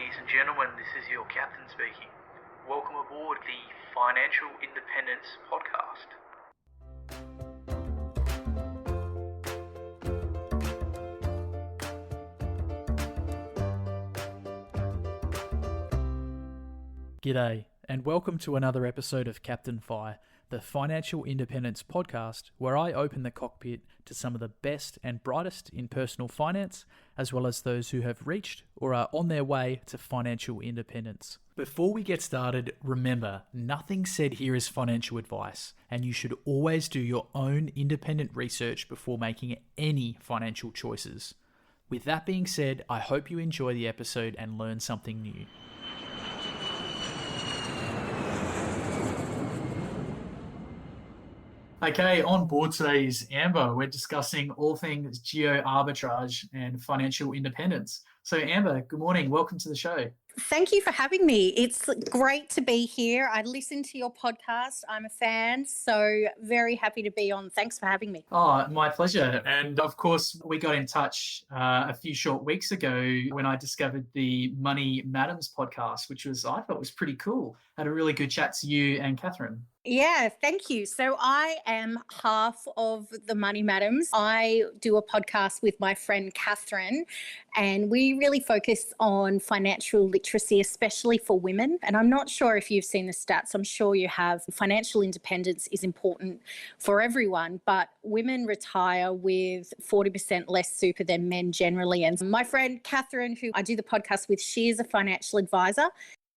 Ladies and gentlemen, this is your captain speaking. Welcome aboard the Financial Independence Podcast. G'day, and welcome to another episode of Captain Fi, the Financial Independence Podcast, where I open the cockpit to some of the best and brightest in personal finance, as well as those who have reached or are on their way to financial independence. Before we get started, remember, nothing said here is financial advice, and you should always do your own independent research before making any financial choices. With that being said, I hope you enjoy the episode and learn something new. Okay, on board today is Amber. We're discussing all things geo arbitrage and financial independence. So Amber, good morning. Welcome to the show. Thank you for having me. It's great to be here. I listen to your podcast. I'm a fan, so very happy to be on. Thanks for having me. Oh, my pleasure. And of course, we got in touch a few short weeks ago when I discovered the Money Madams podcast, which I thought was pretty cool. Had a really good chat to you and Catherine. Yeah, thank you. So I am half of the Money Madams. I do a podcast with my friend Catherine, and we really focus on financial literacy, especially for women. And I'm not sure if you've seen the stats. I'm sure you have. Financial independence is important for everyone, but women retire with 40% less super than men generally. And my friend Catherine, who I do the podcast with, she is a financial advisor.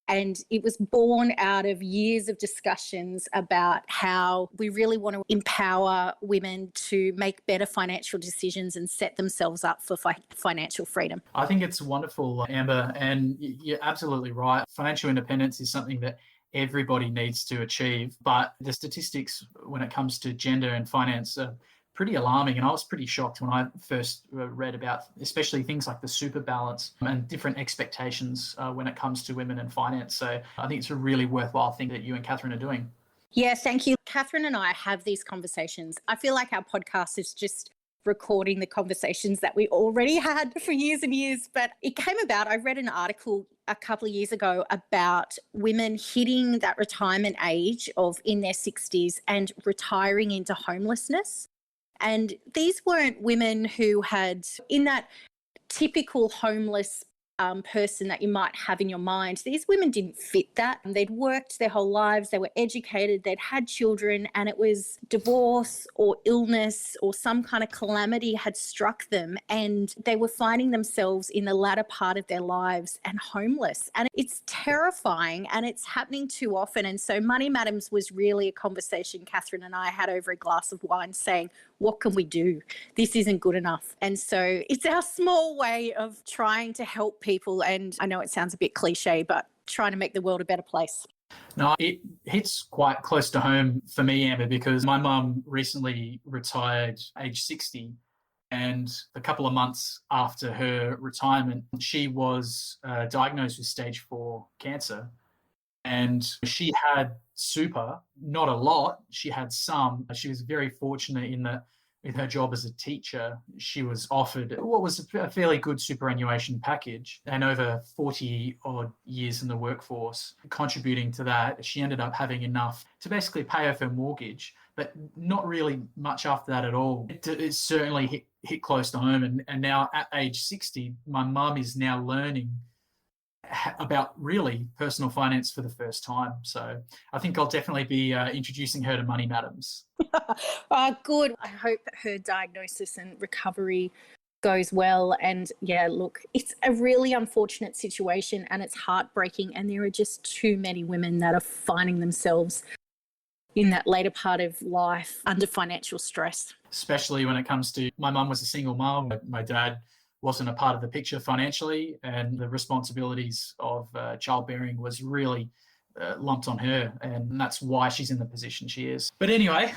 And it was born out of years of discussions about how we really want to empower women to make better financial decisions and set themselves up for financial freedom. I think it's wonderful, Amber, and you're absolutely right. Financial independence is something that everybody needs to achieve, but the statistics when it comes to gender and finance are pretty alarming, and I was pretty shocked when I first read about especially things like the super balance and different expectations when it comes to women and finance. So I think it's a really worthwhile thing that you and Catherine are doing. Yeah, thank you. Catherine and I have these conversations. I feel like our podcast is just recording the conversations that we already had for years and years, but it came about. I read an article a couple of years ago about women hitting that retirement age of in their 60s and retiring into homelessness. And these weren't women who had, in that typical homeless person that you might have in your mind, these women didn't fit that. They'd worked their whole lives, they were educated, they'd had children, and it was divorce or illness or some kind of calamity had struck them, and they were finding themselves in the latter part of their lives and homeless. And it's terrifying, and it's happening too often. And so Money Madams was really a conversation Catherine and I had over a glass of wine saying, what can we do? This isn't good enough. And so it's our small way of trying to help people. And I know it sounds a bit cliche, but trying to make the world a better place. No, it hits quite close to home for me, Amber, because my mum recently retired age 60. And a couple of months after her retirement, she was diagnosed with stage 4 cancer. And she had super, not a lot. She had some. She was very fortunate in that with her job as a teacher, she was offered what was a fairly good superannuation package, and over 40 odd years in the workforce, contributing to that, she ended up having enough to basically pay off her mortgage, but not really much after that at all. It certainly hit close to home. And now at age 60, my mum is now learning about really personal finance for the first time. So I think I'll definitely be introducing her to Money Madams. Good. I hope that her diagnosis and recovery goes well. And yeah, look, it's a really unfortunate situation and it's heartbreaking. And there are just too many women that are finding themselves in that later part of life under financial stress. Especially when it comes to, my mum was a single mum. My dad wasn't a part of the picture financially, and the responsibilities of childbearing was really lumped on her, and that's why she's in the position she is. But anyway,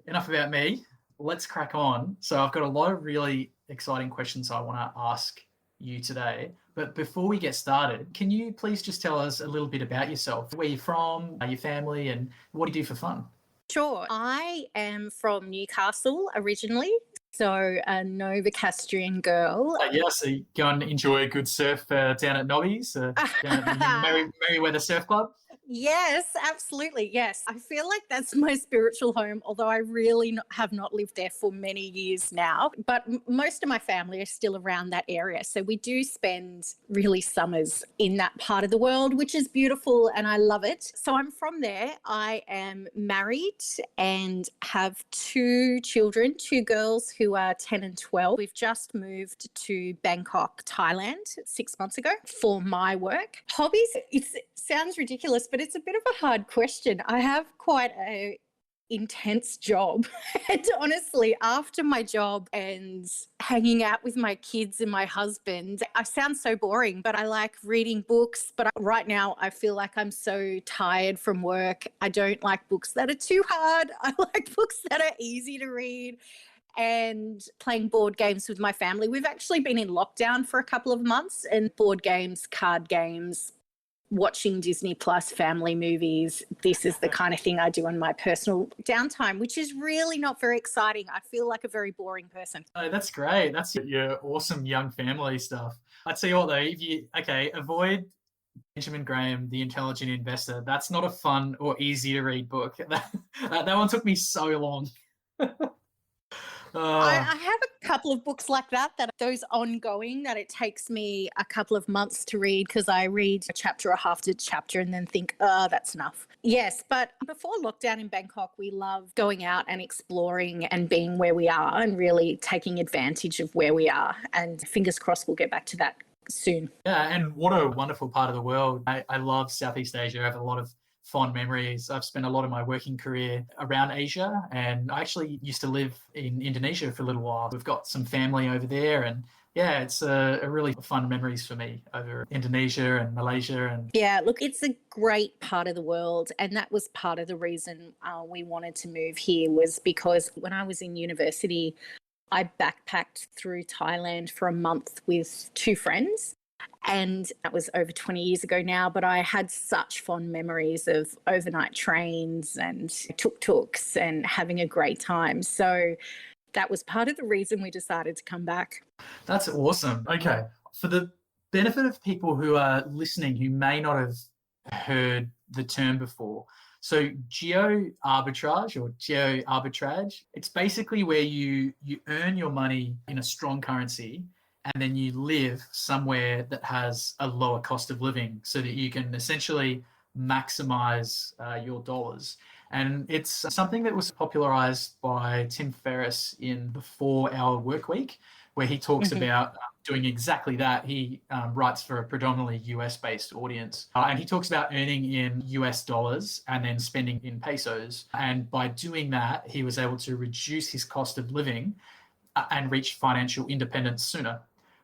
enough about me. Let's crack on. So I've got a lot of really exciting questions I want to ask you today. But before we get started, can you please just tell us a little bit about yourself, where you're from, your family, and what do you do for fun? Sure. I am from Newcastle originally. So a Novocastrian girl. Yeah, so you go and enjoy a good surf down at Nobby's, down at the Merryweather Surf Club. Yes, absolutely. Yes. I feel like that's my spiritual home, although I really have not lived there for many years now. But most of my family are still around that area. So we do spend really summers in that part of the world, which is beautiful and I love it. So I'm from there. I am married and have 2 children, 2 girls who are 10 and 12. We've just moved to Bangkok, Thailand 6 months ago for my work. Hobbies, it sounds ridiculous, but it's a bit of a hard question. I have quite a intense job. And honestly, after my job and hanging out with my kids and my husband, I sound so boring, but I like reading books. But right now I feel like I'm so tired from work. I don't like books that are too hard. I like books that are easy to read. And playing board games with my family. We've actually been in lockdown for a couple of months, and board games, card games, watching Disney Plus family movies. This is the kind of thing I do in my personal downtime, which is really not very exciting. I feel like a very boring person. Oh, that's great. That's your awesome young family stuff. I'd tell you what though, avoid Benjamin Graham, The Intelligent Investor. That's not a fun or easy to read book. That one took me so long. I have a couple of books like that those ongoing that it takes me a couple of months to read because I read a chapter or half a chapter and then think, that's enough. Yes, but before lockdown in Bangkok, we love going out and exploring and being where we are and really taking advantage of where we are. And fingers crossed we'll get back to that soon. Yeah, and what a wonderful part of the world. I love Southeast Asia. I have a lot of fond memories. I've spent a lot of my working career around Asia, and I actually used to live in Indonesia for a little while. We've got some family over there, and yeah, it's a really fun memories for me over Indonesia and Malaysia. And yeah, look, it's a great part of the world, and that was part of the reason we wanted to move here, was because when I was in university, I backpacked through Thailand for a month with 2 friends. And that was over 20 years ago now, but I had such fond memories of overnight trains and tuk-tuks and having a great time. So that was part of the reason we decided to come back. That's awesome. Okay. For the benefit of people who are listening who may not have heard the term before, so geo arbitrage, it's basically where you earn your money in a strong currency and then you live somewhere that has a lower cost of living so that you can essentially maximize your dollars. And it's something that was popularized by Tim Ferriss in the 4-Hour Workweek, where he talks about doing exactly that. He writes for a predominantly US-based audience, and he talks about earning in US dollars and then spending in pesos. And by doing that, he was able to reduce his cost of living and reach financial independence sooner.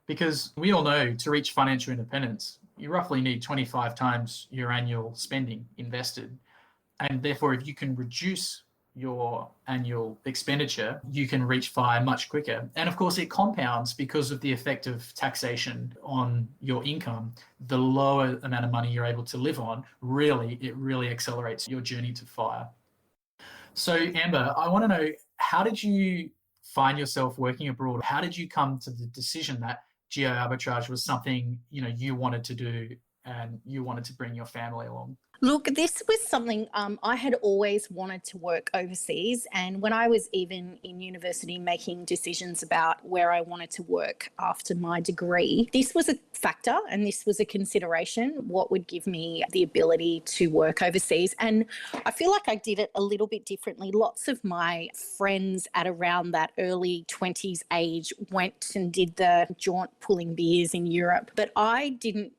Because we all know to reach financial independence, you roughly need 25 times your annual spending invested. And therefore, if you can reduce your annual expenditure, you can reach FI much quicker. And of course, it compounds because of the effect of taxation on your income. The lower amount of money you're able to live on, it really accelerates your journey to FI. So Amber, I want to know, how did you find yourself working abroad? How did you come to the decision that geo arbitrage was something you wanted to do and you wanted to bring your family along? Look, this was something I had always wanted to work overseas. And when I was even in university making decisions about where I wanted to work after my degree, this was a factor and this was a consideration, what would give me the ability to work overseas. And I feel like I did it a little bit differently. Lots of my friends at around that early 20s age went and did the jaunt pulling beers in Europe, but I didn't.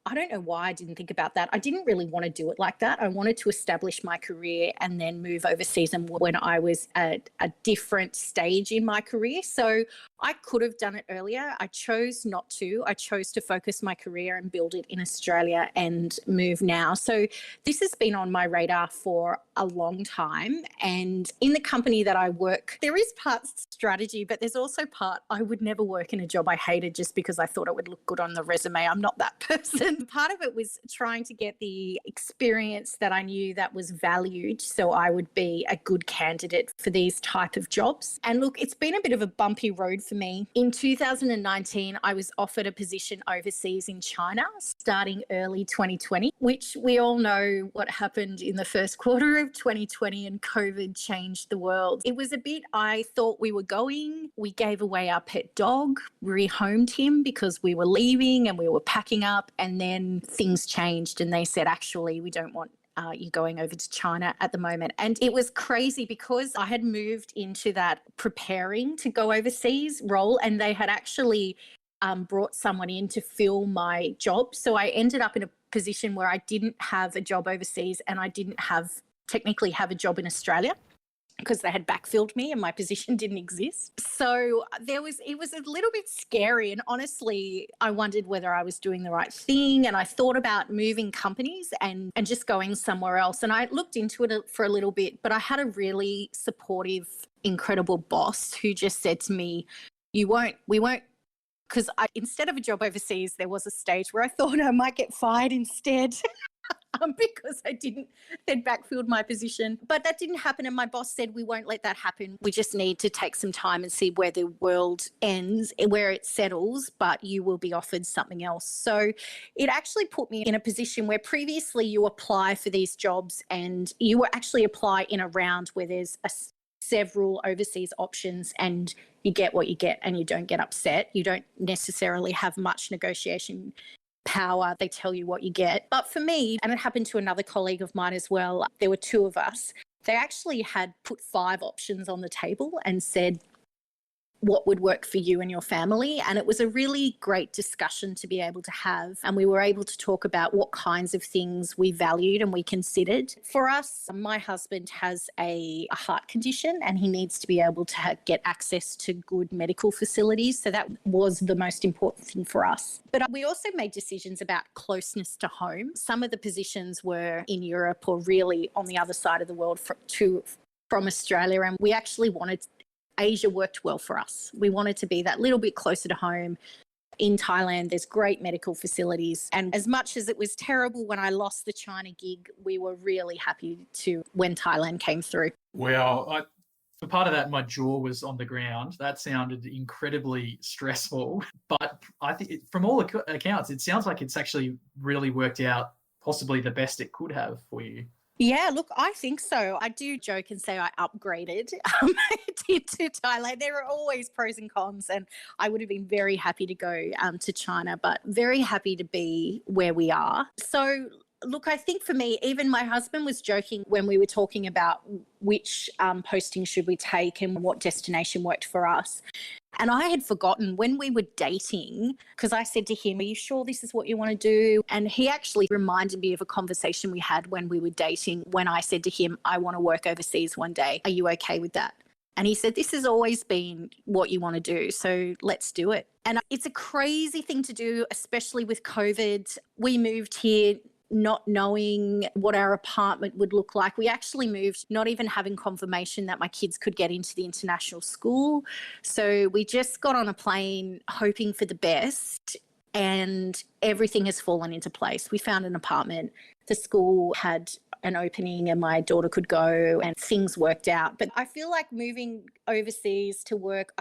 I don't know why I didn't think about that. I didn't really want to do it like that. I wanted to establish my career and then move overseas, and when I was at a different stage in my career. So I could have done it earlier. I chose not to. I chose to focus my career and build it in Australia and move now. So this has been on my radar for a long time. And in the company that I work, there is part strategy, but there's also part I would never work in a job I hated just because I thought it would look good on the resume. I'm not that person. And part of it was trying to get the experience that I knew that was valued so I would be a good candidate for these type of jobs. And look, it's been a bit of a bumpy road for me. In 2019, I was offered a position overseas in China starting early 2020, which we all know what happened in the first quarter of 2020, and COVID changed the world. It was a bit, I thought we were going. We gave away our pet dog, rehomed him because we were leaving and we were packing up, and then things changed and they said, actually, we don't want you going over to China at the moment. And it was crazy because I had moved into that preparing to go overseas role, and they had actually brought someone in to fill my job. So I ended up in a position where I didn't have a job overseas and I didn't technically have a job in Australia, because they had backfilled me and my position didn't exist. So it was a little bit scary. And honestly, I wondered whether I was doing the right thing. And I thought about moving companies and just going somewhere else. And I looked into it for a little bit, but I had a really supportive, incredible boss who just said to me, we won't, because instead of a job overseas, there was a stage where I thought I might get fired instead. Because they'd backfilled my position. But that didn't happen. And my boss said, we won't let that happen. We just need to take some time and see where the world ends, where it settles, but you will be offered something else. So it actually put me in a position where previously you apply for these jobs and you will actually apply in a round where there's several overseas options and you get what you get and you don't get upset. You don't necessarily have much negotiation power. They tell you what you get. But for me, and it happened to another colleague of mine as well, there were two of us. They actually had put 5 options on the table and said, what would work for you and your family? And it was a really great discussion to be able to have. And we were able to talk about what kinds of things we valued and we considered. For us, my husband has a heart condition and he needs to be able to get access to good medical facilities. So that was the most important thing for us. But we also made decisions about closeness to home. Some of the positions were in Europe or really on the other side of the world from Australia. And we actually wanted Asia worked well for us. We wanted to be that little bit closer to home. In Thailand, there's great medical facilities. And as much as it was terrible when I lost the China gig, we were really happy when Thailand came through. Well, for part of that, my jaw was on the ground. That sounded incredibly stressful. But I think from all accounts, it sounds like it's actually really worked out possibly the best it could have for you. Yeah, look, I think so. I do joke and say I upgraded to Thailand. There are always pros and cons, and I would have been very happy to go to China, but very happy to be where we are. So, look, I think for me, even my husband was joking when we were talking about which posting should we take and what destination worked for us. And I had forgotten when we were dating, because I said to him, are you sure this is what you want to do? And he actually reminded me of a conversation we had when we were dating, when I said to him, I want to work overseas one day. Are you okay with that? And he said, this has always been what you want to do, so let's do it. And it's a crazy thing to do, especially with COVID. We moved here not knowing what our apartment would look like. We actually moved not even having confirmation that my kids could get into the international school. So we just got on a plane hoping for the best, and everything has fallen into place. We found an apartment. The school had an opening and my daughter could go and things worked out. But I feel like moving overseas to work,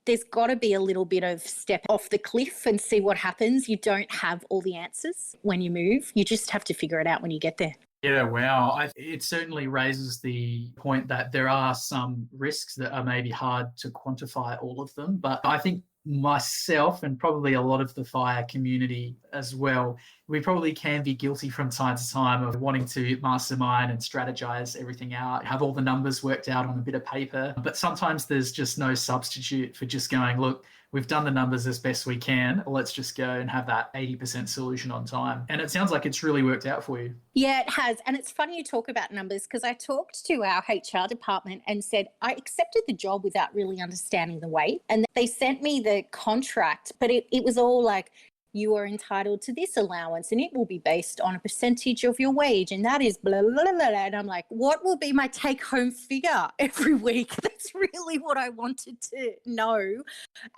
there's got to be a little bit of step off the cliff and see what happens. You don't have all the answers when you move. You just have to figure it out when you get there. Yeah, wow. It certainly raises the point that there are some risks that are maybe hard to quantify all of them. But I think myself and probably a lot of the fire community as well, we probably can be guilty from time to time of wanting to mastermind and strategize everything out, have all the numbers worked out on a bit of paper. But sometimes there's just no substitute for just going, look, we've done the numbers as best we can. Let's just go and have that 80% solution on time. And it sounds like it's really worked out for you. Yeah, it has. And it's funny you talk about numbers, because I talked to our HR department and said, I accepted the job without really understanding the weight. And they sent me the contract, but it was all like, you are entitled to this allowance and it will be based on a percentage of your wage. And that is blah, blah, blah, blah. And I'm like, what will be my take home figure every week? That's really what I wanted to know.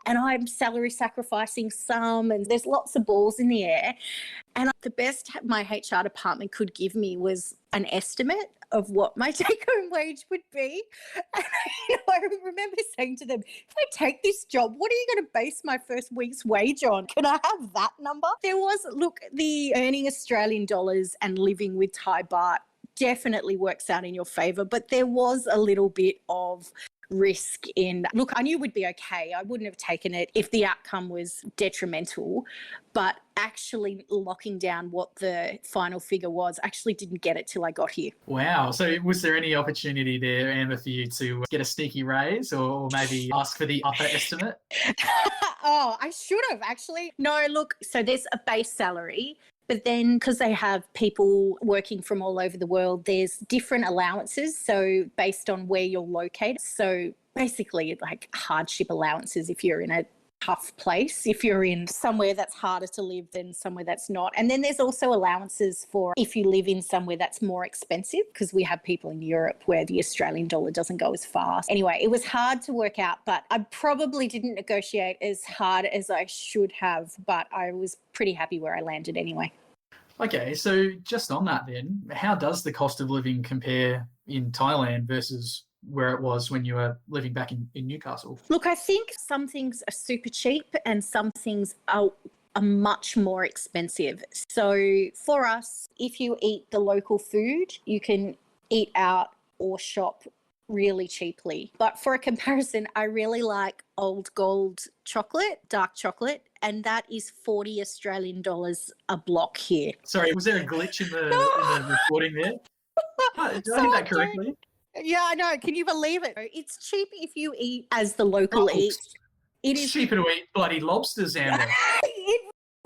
And I'm salary sacrificing some, and there's lots of balls in the air. And the best my HR department could give me was an estimate of what my take-home wage would be. And I remember saying to them, if I take this job, what are you going to base my first week's wage on? Can I have that number? There was, look, the earning Australian dollars and living with Thai baht definitely works out in your favour, but there was a little bit of risk in, look, I knew it would be okay. I wouldn't have taken it if the outcome was detrimental, but actually locking down what the final figure was, I actually didn't get it till I got here. Wow. So was there any opportunity there, Amber, for you to get a sneaky raise or maybe ask for the upper estimate? Oh, I should have actually. No, look, so there's a base salary. But then because they have people working from all over the world, there's different allowances. So based on where you're located. So basically like hardship allowances if you're in a tough place, if you're in somewhere that's harder to live than somewhere that's not. And then there's also allowances for if you live in somewhere that's more expensive, because we have people in Europe where the Australian dollar doesn't go as fast. Anyway, it was hard to work out, but I probably didn't negotiate as hard as I should have, but I was pretty happy where I landed anyway. Okay, so just on that then, how does the cost of living compare in Thailand versus where it was when you were living back in Newcastle? Look, I think some things are super cheap and some things are much more expensive. So for us, if you eat the local food, you can eat out or shop really cheaply. But for a comparison, I really like Old Gold chocolate, dark chocolate, and that is 40 Australian dollars a block here. Sorry, was there a glitch in the recording there? Did I hear that correctly? Yeah, I know. Can you believe it? It's cheap if you eat as the local eats. It's cheaper to eat bloody lobsters, Amber.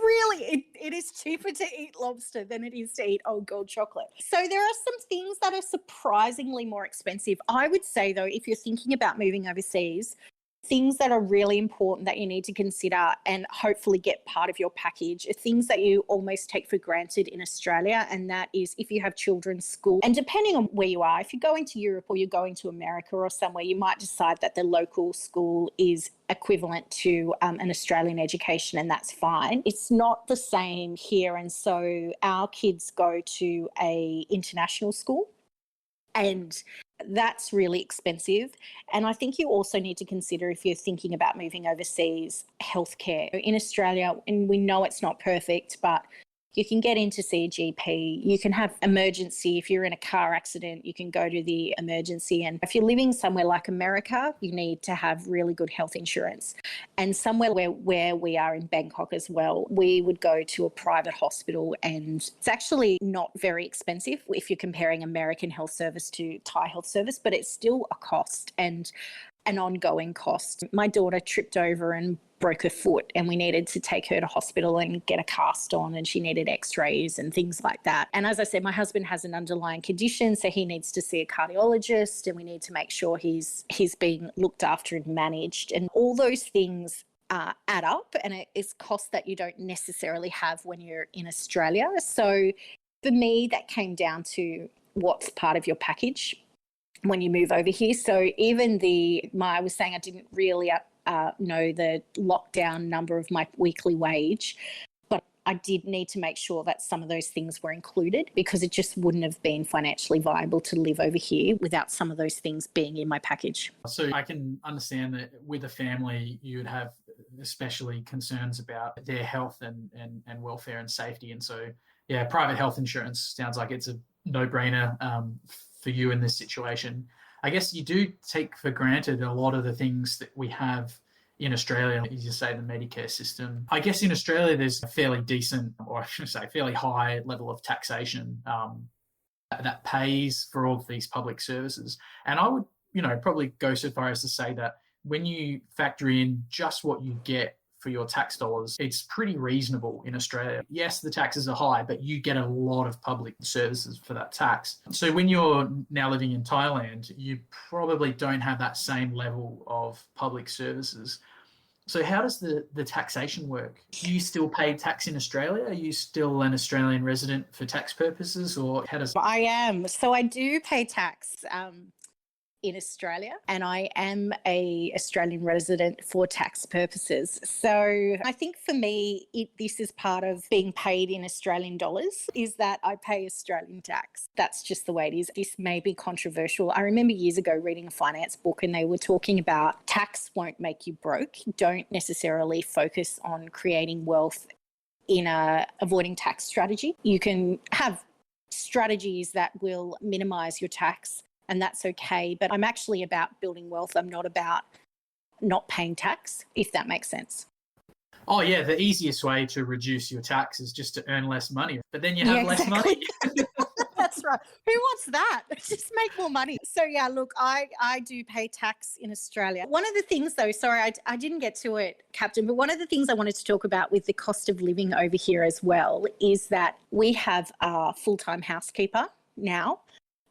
It is cheaper to eat lobster than it is to eat Old Gold chocolate. So there are some things that are surprisingly more expensive. I would say, though, if you're thinking about moving overseas, things that are really important that you need to consider and hopefully get part of your package are things that you almost take for granted in Australia, and that is if you have children's school. And depending on where you are, if you're going to Europe or you're going to America or somewhere, you might decide that the local school is equivalent to an Australian education, and that's fine. It's not the same here, and so our kids go to a international school, and that's really expensive. And I think you also need to consider, if you're thinking about moving overseas, healthcare. In Australia, and we know it's not perfect, but you can get in to see a GP. You can have emergency. If you're in a car accident, you can go to the emergency. And if you're living somewhere like America, you need to have really good health insurance. And somewhere where we are in Bangkok as well, we would go to a private hospital, and it's actually not very expensive if you're comparing American health service to Thai health service, but it's still a cost and an ongoing cost. My daughter tripped over and broke her foot, and we needed to take her to hospital and get a cast on, and she needed x-rays and things like that. And as I said, my husband has an underlying condition, so he needs to see a cardiologist, and we need to make sure he's being looked after and managed. And all those things add up, and it is costs that you don't necessarily have when you're in Australia. So for me, that came down to what's part of your package when you move over here. So even I was saying I didn't really know the lockdown number of my weekly wage, but I did need to make sure that some of those things were included, because it just wouldn't have been financially viable to live over here without some of those things being in my package. So I can understand that with a family, you would have especially concerns about their health and welfare and safety. And so, yeah, private health insurance sounds like it's a no-brainer for you in this situation. I guess you do take for granted a lot of the things that we have in Australia, as you say, the Medicare system. I guess in Australia, there's a fairly decent, or I should say, fairly high level of taxation that pays for all of these public services. And I would, probably go so far as to say that when you factor in just what you get for your tax dollars, it's pretty reasonable in Australia. Yes, the taxes are high, but you get a lot of public services for that tax. So when you're now living in Thailand, you probably don't have that same level of public services. So how does the taxation work? Do you still pay tax in Australia? Are you still an Australian resident for tax purposes, or how does... I am. So I do pay tax in Australia, and I am a Australian resident for tax purposes. So I think for me, this is part of being paid in Australian dollars, is that I pay Australian tax. That's just the way it is. This may be controversial. I remember years ago reading a finance book and they were talking about tax won't make you broke. Don't necessarily focus on creating wealth in a avoiding tax strategy. You can have strategies that will minimize your tax, and that's okay. But I'm actually about building wealth. I'm not about not paying tax, if that makes sense. Oh, yeah, the easiest way to reduce your tax is just to earn less money. But then you have less money. That's right. Who wants that? Just make more money. So, yeah, look, I do pay tax in Australia. One of the things, though, sorry, I didn't get to it, Captain, but one of the things I wanted to talk about with the cost of living over here as well is that we have a full-time housekeeper now.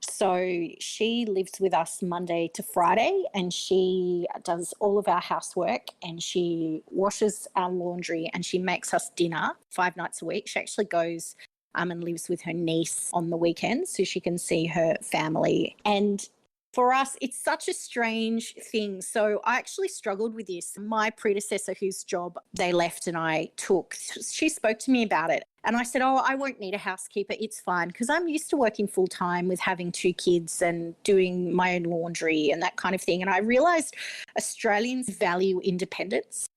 So she lives with us Monday to Friday, and she does all of our housework, and she washes our laundry, and she makes us dinner 5 nights a week. She actually goes and lives with her niece on the weekends so she can see her family. And for us, it's such a strange thing. So I actually struggled with this. My predecessor, whose job they left and I took, she spoke to me about it. And I said, I won't need a housekeeper. It's fine, because I'm used to working full time with having 2 kids and doing my own laundry and that kind of thing. And I realised Australians value independence,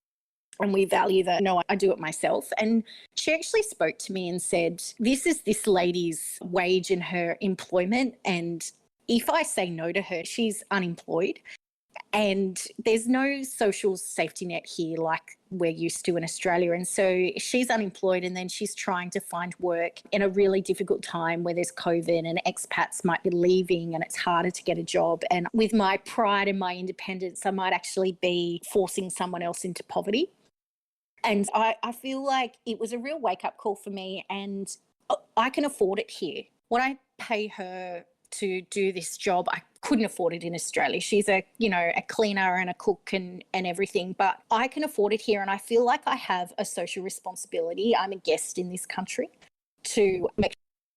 and we value that, no, I do it myself. And she actually spoke to me and said, this is this lady's wage in her employment, and if I say no to her, she's unemployed. And there's no social safety net here like we're used to in Australia. And so she's unemployed, and then she's trying to find work in a really difficult time where there's COVID and expats might be leaving and it's harder to get a job. And with my pride and my independence, I might actually be forcing someone else into poverty. And I feel like it was a real wake-up call for me, and I can afford it here. What I pay her to do this job, I couldn't afford it in Australia. She's a cleaner and a cook and everything, but I can afford it here. And I feel like I have a social responsibility. I'm a guest in this country to make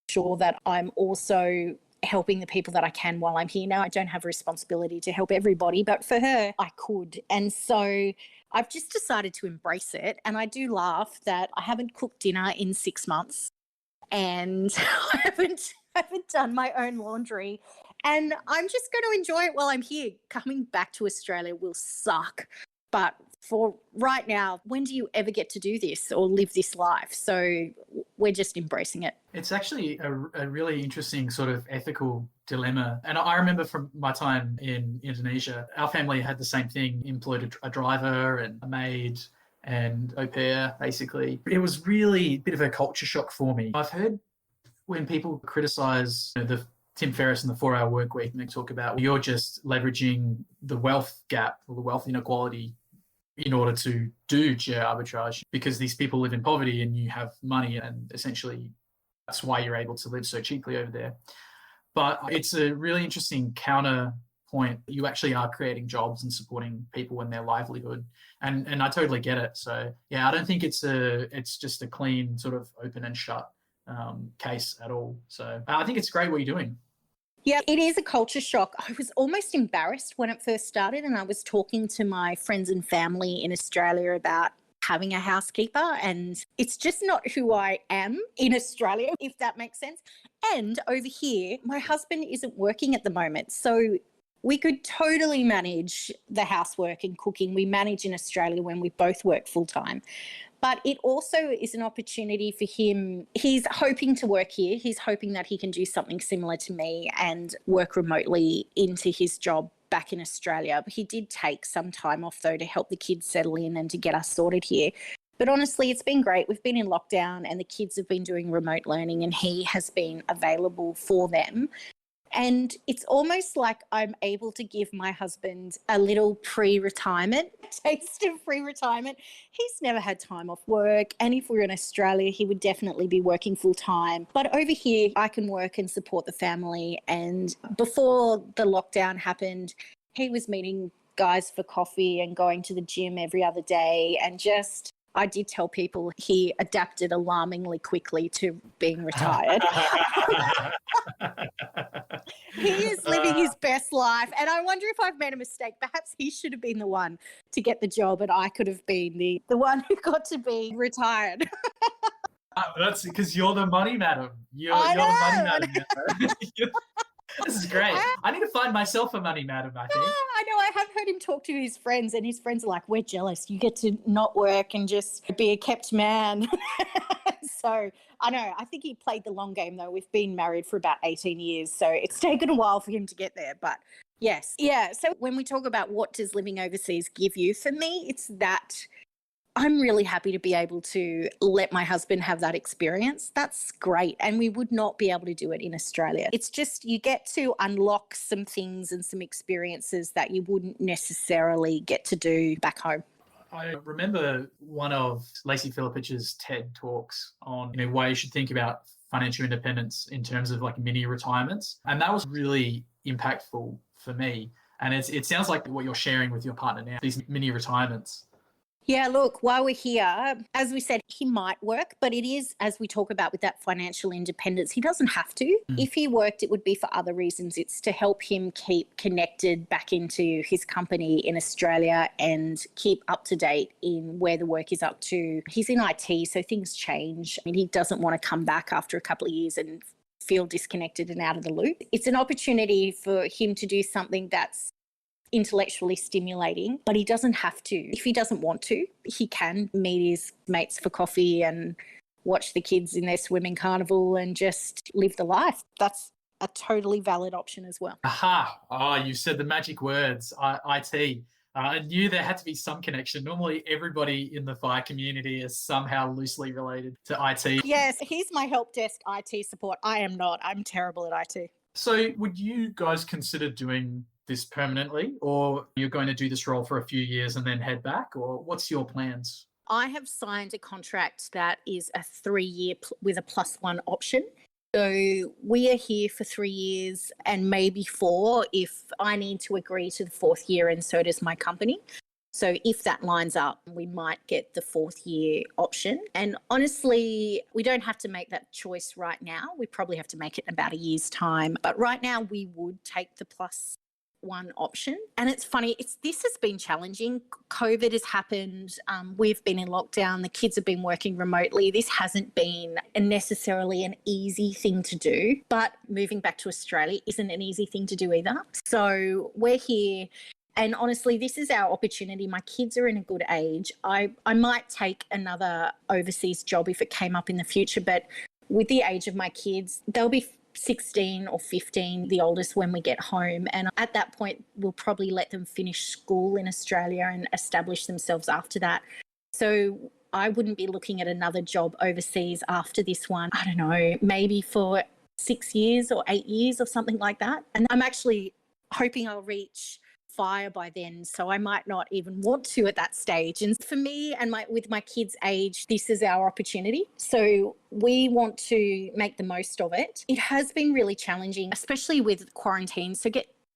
sure that I'm also helping the people that I can while I'm here. Now, I don't have a responsibility to help everybody, but for her, I could. And so I've just decided to embrace it. And I do laugh that I haven't cooked dinner in 6 months, and I haven't done my own laundry, and I'm just going to enjoy it while I'm here. Coming back to Australia will suck, but for right now, when do you ever get to do this or live this life? So we're just embracing it. It's actually a really interesting sort of ethical dilemma. And I remember from my time in Indonesia, our family had the same thing, employed a driver and a maid and au pair, basically. It was really a bit of a culture shock for me. I've heard when people criticize the Tim Ferriss and the 4-Hour Workweek, and they talk about you're just leveraging the wealth gap or the wealth inequality in order to do geo arbitrage, because these people live in poverty and you have money, and essentially that's why you're able to live so cheaply over there. But it's a really interesting counterpoint. You actually are creating jobs and supporting people in their livelihood. And I totally get it. So yeah, I don't think it's just a clean sort of open and shut case at all. So I think it's great what you're doing. Yeah, it is a culture shock. I was almost embarrassed when it first started, and I was talking to my friends and family in Australia about having a housekeeper, and it's just not who I am in Australia, if that makes sense. And over here, my husband isn't working at the moment, so we could totally manage the housework and cooking we manage in Australia when we both work full time. But it also is an opportunity for him. He's hoping to work here. He's hoping that he can do something similar to me and work remotely into his job back in Australia. He did take some time off, though, to help the kids settle in and to get us sorted here. But honestly, it's been great. We've been in lockdown and the kids have been doing remote learning, and he has been available for them. And it's almost like I'm able to give my husband a little pre-retirement, taste of pre-retirement. He's never had time off work. And if we were in Australia, he would definitely be working full time. But over here, I can work and support the family. And before the lockdown happened, he was meeting guys for coffee and going to the gym every other day. And just, I did tell people he adapted alarmingly quickly to being retired. He is living his best life. And I wonder if I've made a mistake. Perhaps he should have been the one to get the job and I could have been the one who got to be retired. That's because you're the money madam. You're the money madam. This is great. I need to find myself a money madam, I think. I know. I have heard him talk to his friends, and his friends are like, we're jealous. You get to not work and just be a kept man. So I know. I think he played the long game, though. We've been married for about 18 years, so it's taken a while for him to get there. But yes. Yeah. So when we talk about what does living overseas give you, for me, it's that I'm really happy to be able to let my husband have that experience. That's great. And we would not be able to do it in Australia. It's just you get to unlock some things and some experiences that you wouldn't necessarily get to do back home. I remember one of Lacey Philippich's TED talks on why you should think about financial independence in terms of like mini retirements. And that was really impactful for me. And it sounds like what you're sharing with your partner now, these mini retirements. Yeah, look, while we're here, as we said, he might work, but it is, as we talk about with that financial independence, he doesn't have to. If he worked, it would be for other reasons. It's to help him keep connected back into his company in Australia and keep up to date in where the work is up to. He's in IT, so things change. I mean, he doesn't want to come back after a couple of years and feel disconnected and out of the loop. It's an opportunity for him to do something that's intellectually stimulating, but he doesn't have to. If he doesn't want to, he can meet his mates for coffee and watch the kids in their swimming carnival and just live the life. That's a totally valid option as well. Aha. Oh, you said the magic words, IT. I knew there had to be some connection. Normally, everybody in the FIRE community is somehow loosely related to IT. Yes, he's my help desk IT support. I am not. I'm terrible at IT. So would you guys consider doing this permanently, or you're going to do this role for a few years and then head back, or what's your plans? I have signed a contract that is a 3-year with a +1 option. So we are here for 3 years and maybe 4 if I need to agree to the 4th year, and so does my company. So if that lines up, we might get the 4th year option. And honestly, we don't have to make that choice right now. We probably have to make it in about a year's time. But right now we would take the +1 option. And it's funny, this has been challenging. COVID has happened. We've been in lockdown. The kids have been working remotely. This hasn't been necessarily an easy thing to do, but moving back to Australia isn't an easy thing to do either. So we're here. And honestly, this is our opportunity. My kids are in a good age. I might take another overseas job if it came up in the future, but with the age of my kids, they'll be 16 or 15, the oldest, when we get home. And at that point, we'll probably let them finish school in Australia and establish themselves after that. So I wouldn't be looking at another job overseas after this one. I don't know, maybe for 6 years or 8 years or something like that. And I'm actually hoping I'll reach FIRE by then, so I might not even want to at that stage. And for me and with my kids' age, this is our opportunity. So we want to make the most of it. It has been really challenging, especially with quarantine. So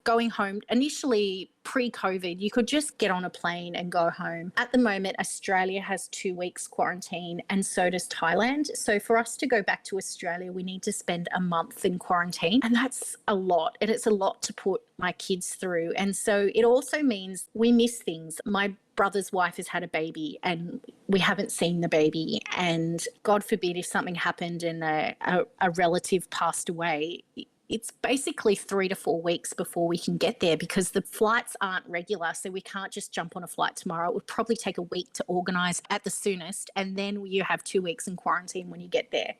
going home, initially pre-COVID, you could just get on a plane and go home. At the moment, Australia has 2 weeks quarantine, and so does Thailand. So for us to go back to Australia, we need to spend a month in quarantine, and that's a lot. And it's a lot to put my kids through. And so it also means we miss things. My brother's wife has had a baby and we haven't seen the baby. And God forbid if something happened and a relative passed away, it's basically 3 to 4 weeks before we can get there because the flights aren't regular. So we can't just jump on a flight tomorrow. It would probably take a week to organise at the soonest. And then you have 2 weeks in quarantine when you get there.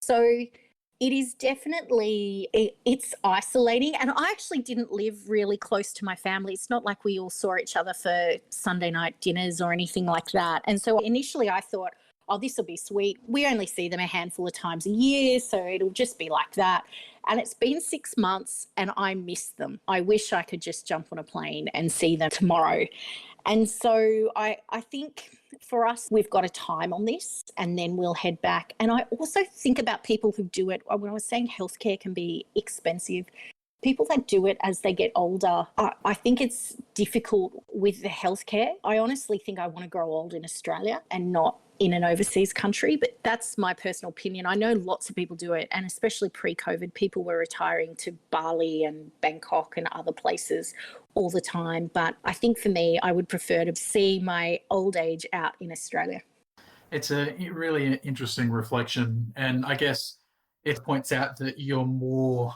So it is definitely, it's isolating. And I actually didn't live really close to my family. It's not like we all saw each other for Sunday night dinners or anything like that. And so initially I thought, oh, this will be sweet. We only see them a handful of times a year, so it'll just be like that. And it's been 6 months and I miss them. I wish I could just jump on a plane and see them tomorrow. And so I think for us, we've got a time on this and then we'll head back. And I also think about people who do it. When I was saying healthcare can be expensive, People that do it as they get older, I think it's difficult with the healthcare. I honestly think I want to grow old in Australia and not in an overseas country, but that's my personal opinion. I know lots of people do it, and especially pre-COVID, people were retiring to Bali and Bangkok and other places all the time. But I think for me, I would prefer to see my old age out in Australia. It's a really interesting reflection, and I guess it points out that you're more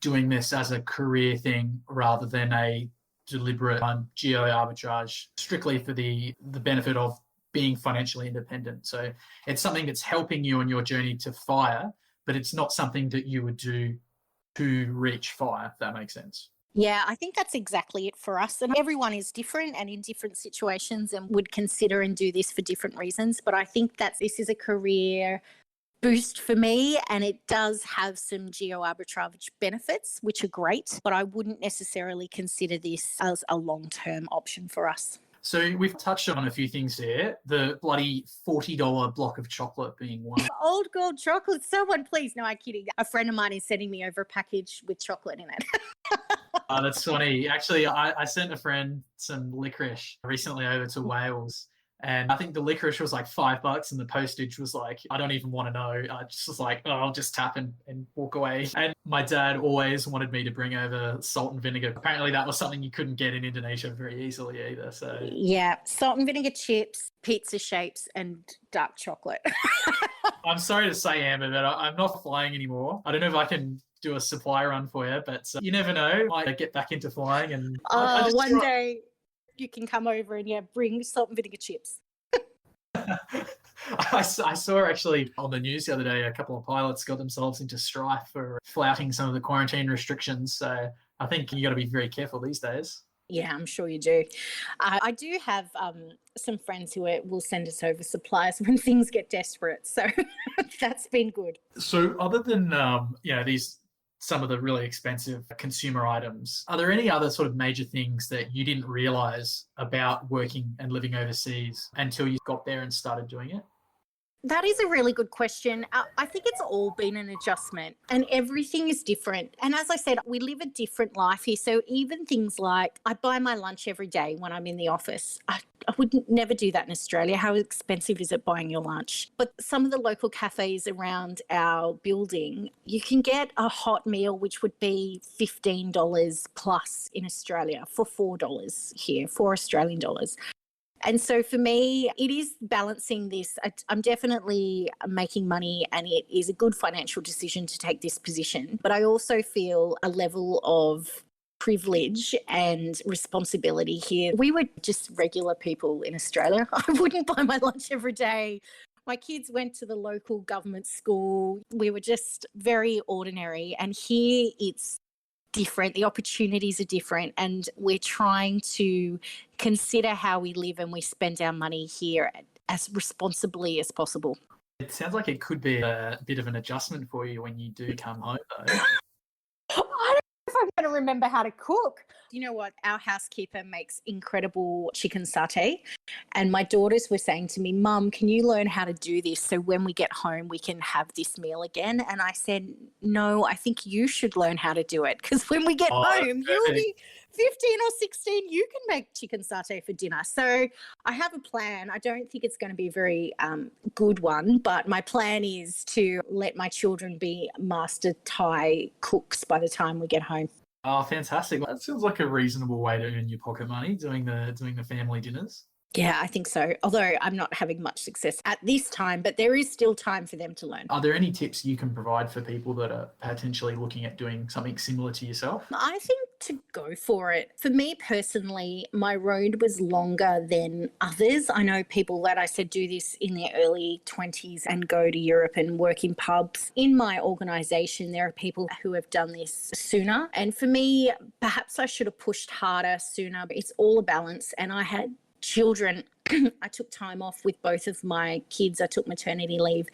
doing this as a career thing rather than a deliberate geo arbitrage strictly for the benefit of being financially independent. So it's something that's helping you on your journey to FIRE, but it's not something that you would do to reach FIRE, if that makes sense. Yeah, I think that's exactly it for us. And everyone is different and in different situations and would consider and do this for different reasons. But I think that this is a career boost for me, and it does have some geo arbitrage benefits, which are great, but I wouldn't necessarily consider this as a long-term option for us. So we've touched on a few things there, the bloody $40 block of chocolate being one. Old gold chocolate, someone please. No, I'm kidding. A friend of mine is sending me over a package with chocolate in it. Oh, that's funny. Actually, I sent a friend some licorice recently over to Wales. And I think the licorice was like $5 and the postage was like, I don't even want to know. I just was like, oh, I'll just tap and walk away. And my dad always wanted me to bring over salt and vinegar. Apparently that was something you couldn't get in Indonesia very easily either. So yeah, salt and vinegar chips, pizza shapes and dark chocolate. I'm sorry to say, Amber, but I'm not flying anymore. I don't know if I can do a supply run for you, but you never know. I might get back into flying and one day you can come over and bring salt and vinegar chips. I saw actually on the news the other day, a couple of pilots got themselves into strife for flouting some of the quarantine restrictions. So I think you got to be very careful these days. Yeah, I'm sure you do. I do have some friends who will send us over supplies when things get desperate. So that's been good. So other than, some of the really expensive consumer items, are there any other sort of major things that you didn't realize about working and living overseas until you got there and started doing it? That is a really good question. I think it's all been an adjustment and everything is different. And as I said, we live a different life here. So even things like I buy my lunch every day when I'm in the office. I would never do that in Australia. How expensive is it buying your lunch? But some of the local cafes around our building, you can get a hot meal, which would be $15 plus in Australia for $4 here, $4 Australian dollars. And so for me, it is balancing this. I'm definitely making money and it is a good financial decision to take this position. But I also feel a level of privilege and responsibility here. We were just regular people in Australia. I wouldn't buy my lunch every day. My kids went to the local government school. We were just very ordinary. And here it's different. The opportunities are different, and we're trying to consider how we live and we spend our money here as responsibly as possible. It sounds like it could be a bit of an adjustment for you when you do come home, though. I don't know if I'm going to remember how to cook. You know what? Our housekeeper makes incredible chicken satay. And my daughters were saying to me, Mum, can you learn how to do this so when we get home we can have this meal again? And I said, no, I think you should learn how to do it because when we get home, you'll be 15 or 16, you can make chicken satay for dinner. So I have a plan. I don't think it's going to be a very good one, but my plan is to let my children be master Thai cooks by the time we get home. Oh, fantastic. That sounds like a reasonable way to earn your pocket money, doing the family dinners. Yeah, I think so. Although I'm not having much success at this time, but there is still time for them to learn. Are there any tips you can provide for people that are potentially looking at doing something similar to yourself? I think to go for it. For me personally, my road was longer than others. I know people that I said do this in their early 20s and go to Europe and work in pubs. In my organisation, there are people who have done this sooner. And for me, perhaps I should have pushed harder sooner, but it's all a balance. And I had children. I took time off with both of my kids. I took maternity leave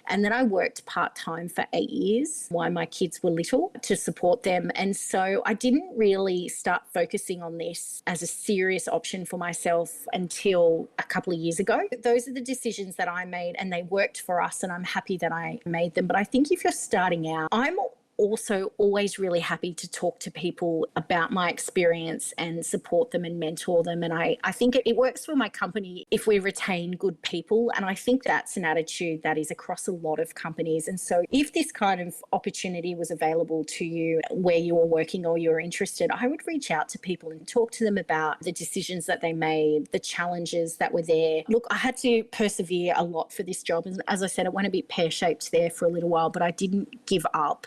and then I worked part-time for 8 years while my kids were little to support them. And so I didn't really start focusing on this as a serious option for myself until a couple of years ago. Those are the decisions that I made and they worked for us and I'm happy that I made them. But I think if you're starting out, I'm also always really happy to talk to people about my experience and support them and mentor them. And I think it works for my company if we retain good people. And I think that's an attitude that is across a lot of companies. And so if this kind of opportunity was available to you where you were working or you're interested, I would reach out to people and talk to them about the decisions that they made, the challenges that were there. Look, I had to persevere a lot for this job. And as I said, it went a bit pear-shaped there for a little while, but I didn't give up.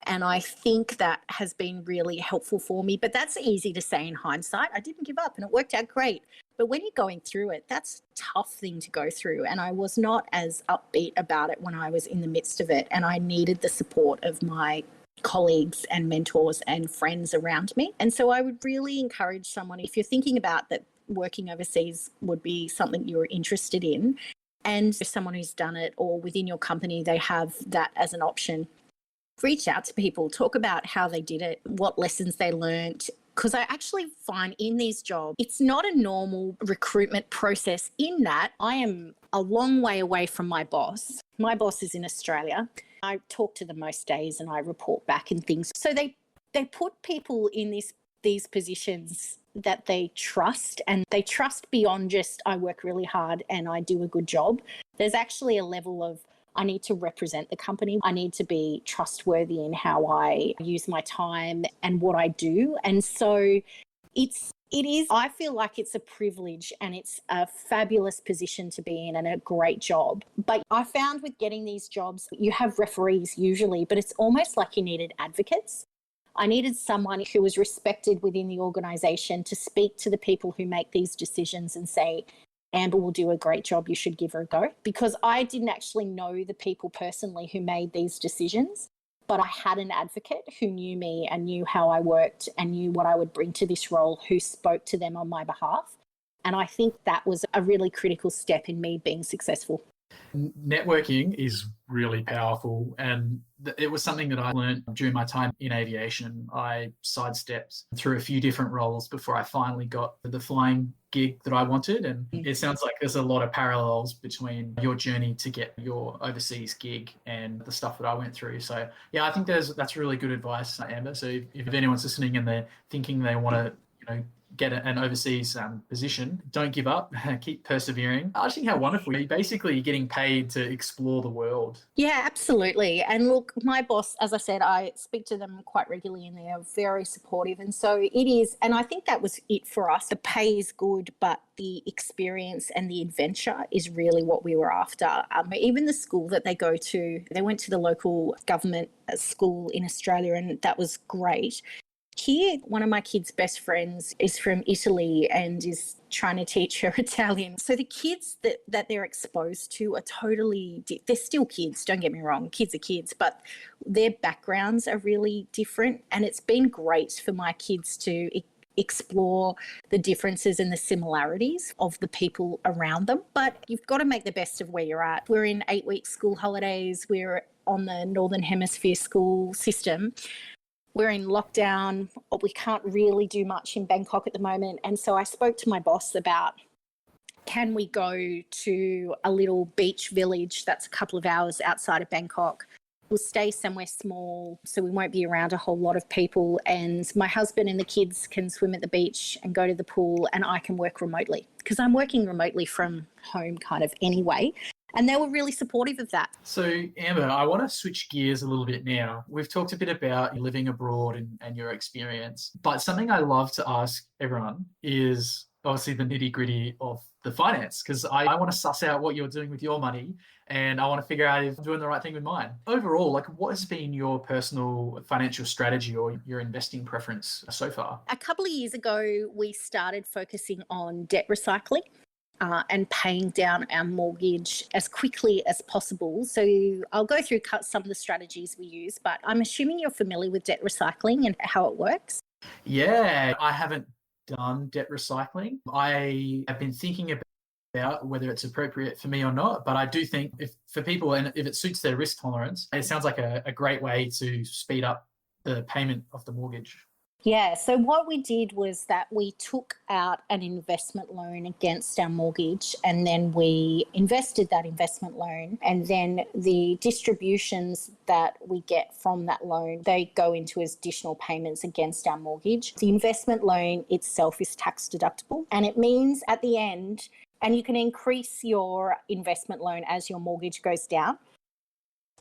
And I think that has been really helpful for me. But that's easy to say in hindsight. I didn't give up and it worked out great. But when you're going through it, that's a tough thing to go through. And I was not as upbeat about it when I was in the midst of it. And I needed the support of my colleagues and mentors and friends around me. And so I would really encourage someone, if you're thinking about that working overseas would be something you're interested in, and if someone who's done it or within your company, they have that as an option, reach out to people, talk about how they did it, what lessons they learned. Because I actually find in these jobs, it's not a normal recruitment process in that I am a long way away from my boss. My boss is in Australia. I talk to them most days and I report back and things. So they put people in these positions that they trust, and they trust beyond just I work really hard and I do a good job. There's actually a level of I need to represent the company. I need to be trustworthy in how I use my time and what I do. And so I feel like it's a privilege and it's a fabulous position to be in and a great job. But I found with getting these jobs, you have referees usually, but it's almost like you needed advocates. I needed someone who was respected within the organisation to speak to the people who make these decisions and say, Amber will do a great job, you should give her a go. Because I didn't actually know the people personally who made these decisions, but I had an advocate who knew me and knew how I worked and knew what I would bring to this role, who spoke to them on my behalf. And I think that was a really critical step in me being successful. Networking is really powerful, and it was something that I learned during my time in aviation. I sidestepped through a few different roles before I finally got the flying gig that I wanted, and it sounds like there's a lot of parallels between your journey to get your overseas gig and the stuff that I went through. So yeah, I think that's really good advice, Amber. So if anyone's listening and they're thinking they want to get an overseas position, don't give up, keep persevering. I just think how wonderful. You're basically getting paid to explore the world. Yeah, absolutely. And look, my boss, as I said, I speak to them quite regularly and they are very supportive. And so it is, and I think that was it for us. The pay is good, but the experience and the adventure is really what we were after. Even the school that they go to, they went to the local government school in Australia, and that was great. Here, one of my kids' best friends is from Italy and is trying to teach her Italian. So the kids that they're exposed to are totally, they're still kids, don't get me wrong, kids are kids, but their backgrounds are really different. And it's been great for my kids to explore the differences and the similarities of the people around them. But you've got to make the best of where you're at. We're in 8-week school holidays. We're on the Northern Hemisphere school system. We're in lockdown. We can't really do much in Bangkok at the moment. And so I spoke to my boss about, can we go to a little beach village that's a couple of hours outside of Bangkok? We'll stay somewhere small so we won't be around a whole lot of people. And my husband and the kids can swim at the beach and go to the pool, and I can work remotely because I'm working remotely from home kind of anyway. And they were really supportive of that. So, Amber, I want to switch gears a little bit now. We've talked a bit about living abroad and your experience, but something I love to ask everyone is obviously the nitty-gritty of the finance, because I want to suss out what you're doing with your money and I want to figure out if I'm doing the right thing with mine. Overall, what has been your personal financial strategy or your investing preference so far? A couple of years ago, we started focusing on debt recycling. And paying down our mortgage as quickly as possible. So I'll go through some of the strategies we use, but I'm assuming you're familiar with debt recycling and how it works. Yeah, I haven't done debt recycling. I have been thinking about whether it's appropriate for me or not, but I do think if it suits their risk tolerance, it sounds like a great way to speed up the payment of the mortgage. Yeah, so what we did was that we took out an investment loan against our mortgage, and then we invested that investment loan, and then the distributions that we get from that loan, they go into as additional payments against our mortgage. The investment loan itself is tax deductible, and it means at the end, and you can increase your investment loan as your mortgage goes down.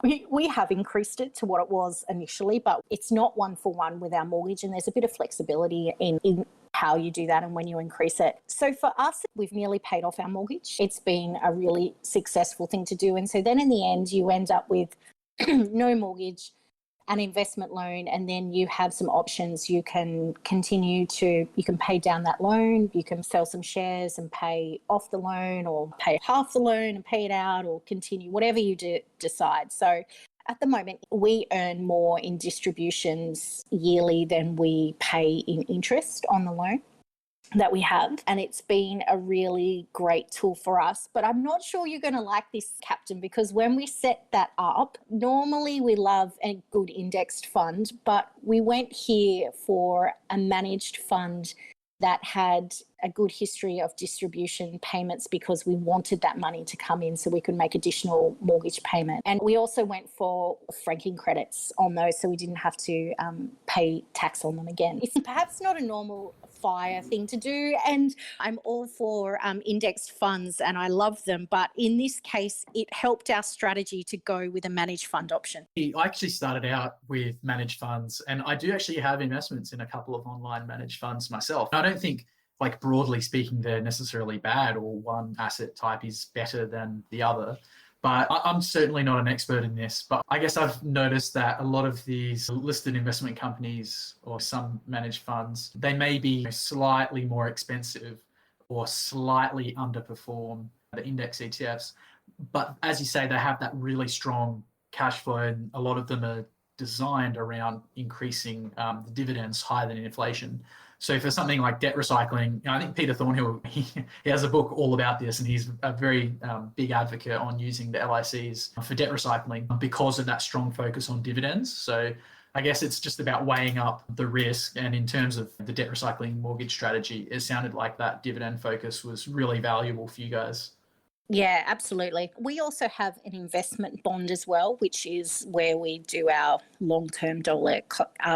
We have increased it to what it was initially, but it's not one for one with our mortgage, and there's a bit of flexibility in how you do that and when you increase it. So for us, we've nearly paid off our mortgage. It's been a really successful thing to do. And so then in the end, you end up with no mortgage, an investment loan, and then you have some options. You can pay down that loan, you can sell some shares and pay off the loan, or pay half the loan and pay it out, or continue, whatever you decide. So at the moment, we earn more in distributions yearly than we pay in interest on the loan that we have, and it's been a really great tool for us. But I'm not sure you're going to like this, Captain, because when we set that up, normally we love a good indexed fund, but we went here for a managed fund that had a good history of distribution payments, because we wanted that money to come in so we could make additional mortgage payment. And we also went for franking credits on those, so we didn't have to pay tax on them again. It's perhaps not a normal FIRE thing to do, and I'm all for indexed funds and I love them, but in this case it helped our strategy to go with a managed fund option. I actually started out with managed funds, and I do actually have investments in a couple of online managed funds myself. I don't think, like, broadly speaking, they're necessarily bad, or one asset type is better than the other. But I'm certainly not an expert in this. But I guess I've noticed that a lot of these listed investment companies or some managed funds, they may be slightly more expensive or slightly underperform the index ETFs. But as you say, they have that really strong cash flow, and a lot of them are designed around increasing the dividends higher than inflation. So for something like debt recycling, I think Peter Thornhill, he has a book all about this, and he's a very big advocate on using the LICs for debt recycling because of that strong focus on dividends. So I guess it's just about weighing up the risk. And in terms of the debt recycling mortgage strategy, it sounded like that dividend focus was really valuable for you guys. Yeah, absolutely. We also have an investment bond as well, which is where we do our long-term dollar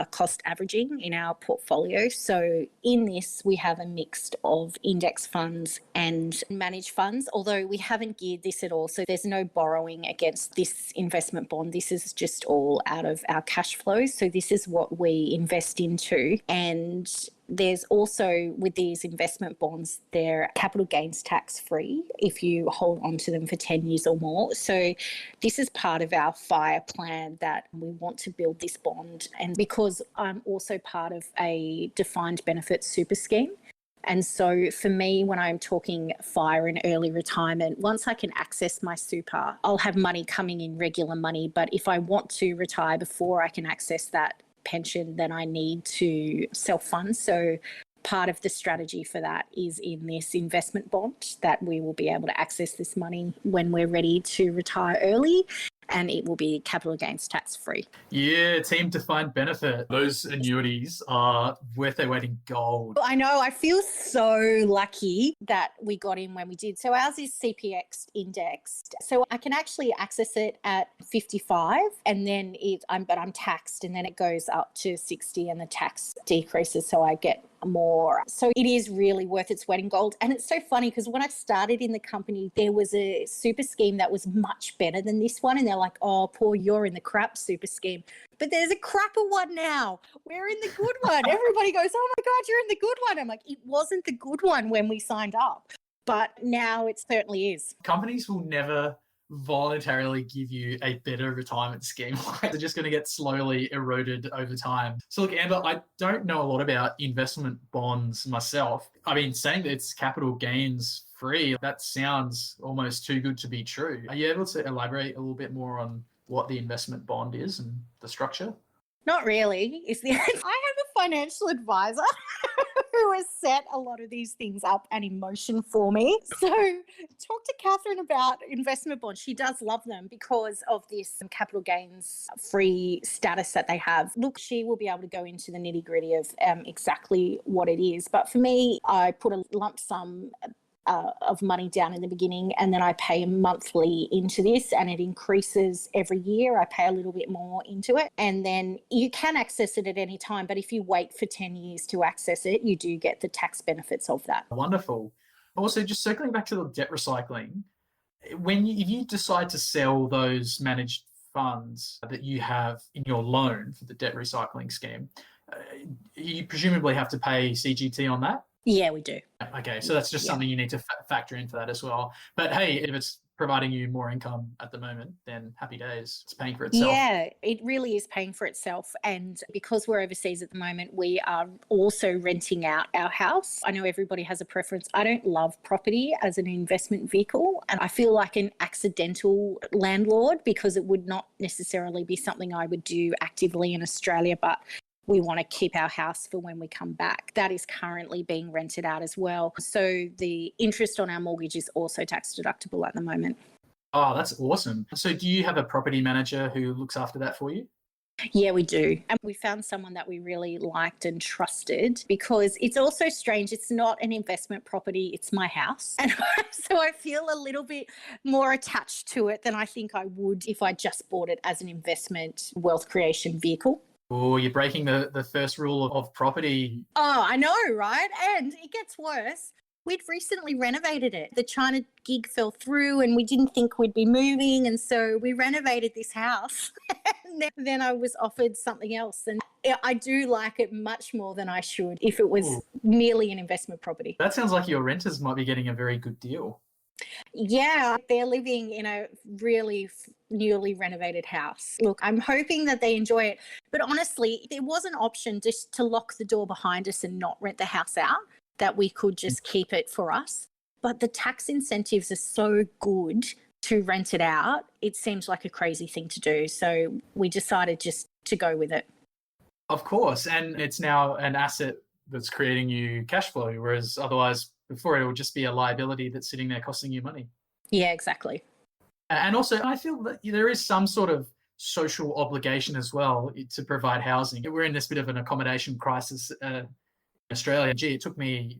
cost averaging in our portfolio. So in this, we have a mix of index funds and managed funds, although we haven't geared this at all. So there's no borrowing against this investment bond. This is just all out of our cash flows. So this is what we invest into. And there's also, with these investment bonds, they're capital gains tax free if you hold on to them for 10 years or more. So this is part of our FIRE plan, that we want to build this bond. And because I'm also part of a defined benefit super scheme, and so for me, when I'm talking FIRE and early retirement, once I can access my super, I'll have money coming in, regular money. But if I want to retire before I can access that pension, then I need to self-fund. So part of the strategy for that is in this investment bond, that we will be able to access this money when we're ready to retire early, and it will be capital gains tax free. Yeah, team defined benefit. Those annuities are worth their weight in gold. I know. I feel so lucky that we got in when we did. So ours is CPX indexed. So I can actually access it at 55, and then I'm taxed, and then it goes up to 60 and the tax decreases, so I get more. So it is really worth its weight in gold. And it's so funny because when I started in the company, there was a super scheme that was much better than this one, and they're like, oh, Paul, you're in the crap super scheme. But there's a crapper one now. We're in the good one. Everybody goes, oh my God, you're in the good one. I'm like, it wasn't the good one when we signed up, but now it certainly is. Companies will never voluntarily give you a better retirement scheme. They're just going to get slowly eroded over time. So look, Amber, I don't know a lot about investment bonds myself. I mean, saying that it's capital gains free, that sounds almost too good to be true. Are you able to elaborate a little bit more on what the investment bond is and the structure? Not really. I have a financial advisor who has set a lot of these things up and emotion for me. So talk to Catherine about investment bonds. She does love them because of this capital gains free status that they have. Look, she will be able to go into the nitty gritty of exactly what it is. But for me, I put a lump sum of money down in the beginning, and then I pay monthly into this, and it increases every year. I pay a little bit more into it, and then you can access it at any time, but if you wait for 10 years to access it, you do get the tax benefits of that. Wonderful. Also, just circling back to the debt recycling, if you decide to sell those managed funds that you have in your loan for the debt recycling scheme, you presumably have to pay CGT on that? Yeah, we do. Okay, so that's just something you need to factor in for that as well. But hey, if it's providing you more income at the moment, then happy days. It's paying for itself. Yeah, it really is paying for itself. And because we're overseas at the moment, we are also renting out our house. I know everybody has a preference. I don't love property as an investment vehicle, and I feel like an accidental landlord because it would not necessarily be something I would do actively in Australia, but we want to keep our house for when we come back. That is currently being rented out as well. So the interest on our mortgage is also tax deductible at the moment. Oh, that's awesome. So do you have a property manager who looks after that for you? Yeah, we do. And we found someone that we really liked and trusted because it's also strange. It's not an investment property, it's my house. And so I feel a little bit more attached to it than I think I would if I just bought it as an investment wealth creation vehicle. Oh, you're breaking the first rule of property. Oh, I know, right? And it gets worse. We'd recently renovated it. The China gig fell through and we didn't think we'd be moving. And so we renovated this house. And then I was offered something else. And I do like it much more than I should if it was merely an investment property. That sounds like your renters might be getting a very good deal. Yeah, they're living in a really newly renovated house. Look, I'm hoping that they enjoy it. But honestly, there was an option just to lock the door behind us and not rent the house out, that we could just keep it for us. But the tax incentives are so good to rent it out. It seems like a crazy thing to do. So we decided just to go with it. Of course. And it's now an asset that's creating you cash flow, whereas otherwise before it would just be a liability that's sitting there costing you money. Yeah, exactly. And also, I feel that there is some sort of social obligation as well to provide housing. We're in this bit of an accommodation crisis in Australia. Gee, it took me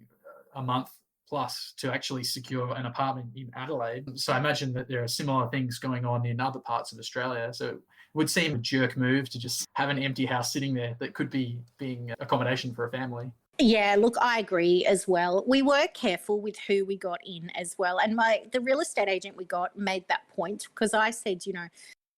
a month plus to actually secure an apartment in Adelaide. So I imagine that there are similar things going on in other parts of Australia. So it would seem a jerk move to just have an empty house sitting there that could be being accommodation for a family. Yeah, look, I agree as well. We were careful with who we got in as well. And the real estate agent we got made that point because I said, you know,